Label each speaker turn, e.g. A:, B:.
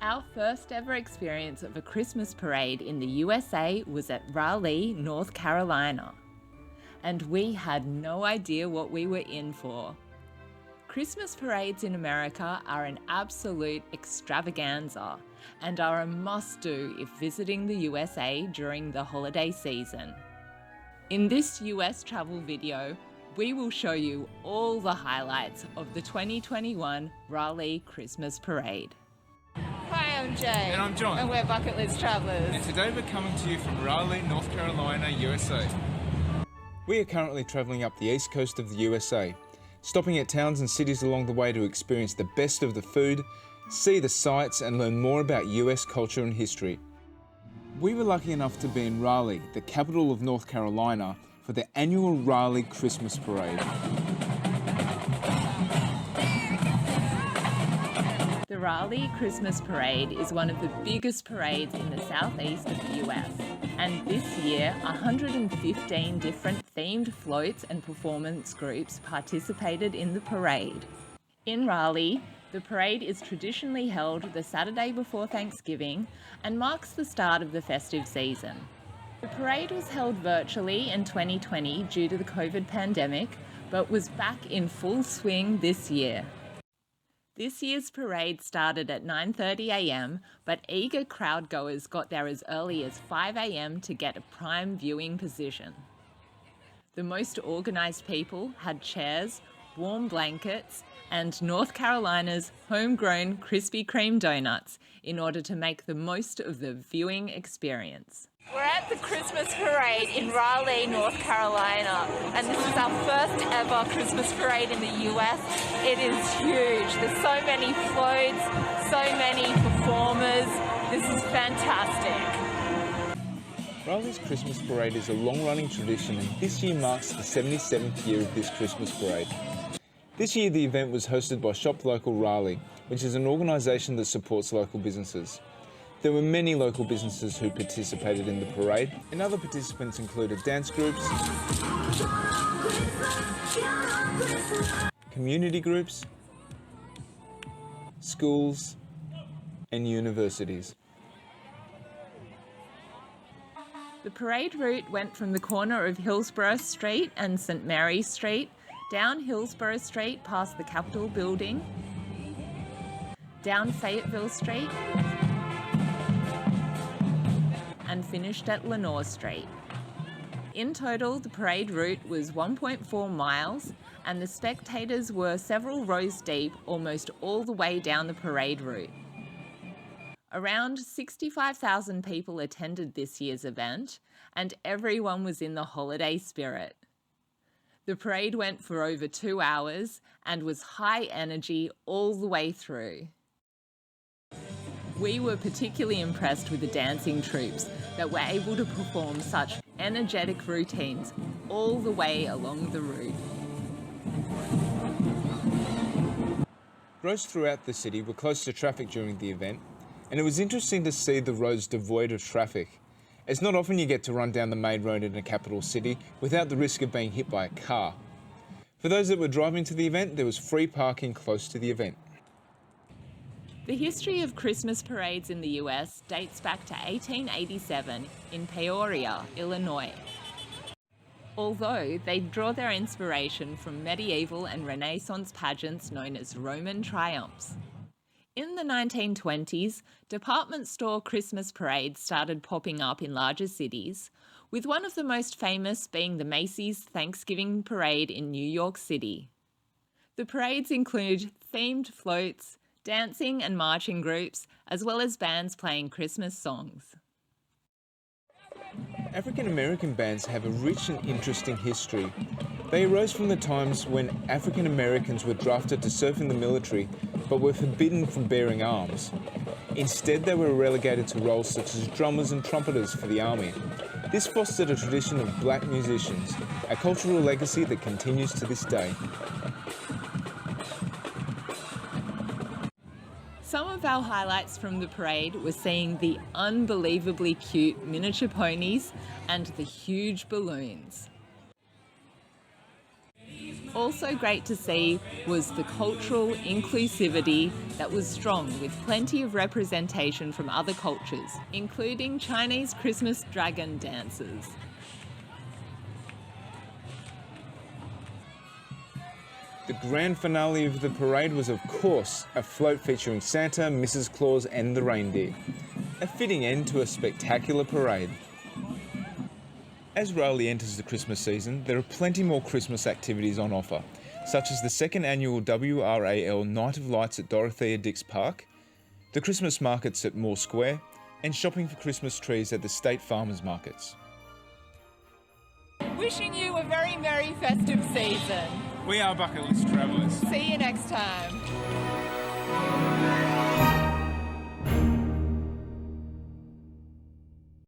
A: Our first ever experience of a Christmas parade in the USA was at Raleigh, North Carolina. And we had no idea what we were in for. Christmas parades in America are an absolute extravaganza and are a must-do if visiting the USA during the holiday season. In this US travel video, we will show you all the highlights of the 2021 Raleigh Christmas Parade. Hi, I'm Jay.
B: And I'm John.
A: And we're Bucket List Travellers.
B: And today we're coming to you from Raleigh, North Carolina, USA. We are currently travelling up the east coast of the USA, stopping at towns and cities along the way to experience the best of the food, see the sights and learn more about US culture and history. We were lucky enough to be in Raleigh, the capital of North Carolina, for the annual Raleigh Christmas Parade.
A: The Raleigh Christmas Parade is one of the biggest parades in the southeast of the US. And this year, 115 different themed floats and performance groups participated in the parade. In Raleigh, the parade is traditionally held the Saturday before Thanksgiving and marks the start of the festive season. The parade was held virtually in 2020 due to the COVID pandemic, but was back in full swing this year. This year's parade started at 9:30 a.m, but eager crowdgoers got there as early as 5 a.m. to get a prime viewing position. The most organised people had chairs, warm blankets, and North Carolina's homegrown Krispy Kreme donuts in order to make the most of the viewing experience. We're at the Christmas Parade in Raleigh, North Carolina, and this is our first ever Christmas parade in the US. It is huge. There's so many floats, so many performers. This is fantastic.
B: Raleigh's Christmas Parade is a long-running tradition, and this year marks the 77th year of this Christmas Parade. This year the event was hosted by Shop Local Raleigh, which is an organisation that supports local businesses. There were many local businesses who participated in the parade, and other participants included dance groups, community groups, schools, and universities.
A: The parade route went from the corner of Hillsborough Street and St. Mary's Street, down Hillsborough Street past the Capitol Building, down Fayetteville Street, and finished at Lenoir Street. In total, the parade route was 1.4 miles, and the spectators were several rows deep almost all the way down the parade route. Around 65,000 people attended this year's event, and everyone was in the holiday spirit. The parade went for over 2 hours and was high energy all the way through. We were particularly impressed with the dancing troupes that were able to perform such energetic routines all the way along the route.
B: Roads throughout the city were closed to traffic during the event, and it was interesting to see the roads devoid of traffic. It's not often you get to run down the main road in a capital city without the risk of being hit by a car. For those that were driving to the event, there was free parking close to the event.
A: The history of Christmas parades in the US dates back to 1887 in Peoria, Illinois. Although they draw their inspiration from medieval and Renaissance pageants known as Roman triumphs. In the 1920s, department store Christmas parades started popping up in larger cities, with one of the most famous being the Macy's Thanksgiving Parade in New York City. The parades include themed floats, dancing and marching groups, as well as bands playing Christmas songs.
B: African American bands have a rich and interesting history. They arose from the times when African Americans were drafted to serve in the military but were forbidden from bearing arms. Instead, they were relegated to roles such as drummers and trumpeters for the army. This fostered a tradition of black musicians, a cultural legacy that continues to this day.
A: Some of our highlights from the parade were seeing the unbelievably cute miniature ponies and the huge balloons. Also great to see was the cultural inclusivity that was strong, with plenty of representation from other cultures, including Chinese Christmas dragon dances.
B: The grand finale of the parade was, of course, a float featuring Santa, Mrs. Claus and the reindeer. A fitting end to a spectacular parade. As Raleigh enters the Christmas season, there are plenty more Christmas activities on offer, such as the second annual WRAL Night of Lights at Dorothea Dix Park, the Christmas markets at Moore Square, and shopping for Christmas trees at the State Farmers Markets.
A: Wishing you a very merry festive season.
B: We are Bucket List Travellers.
A: See you next time.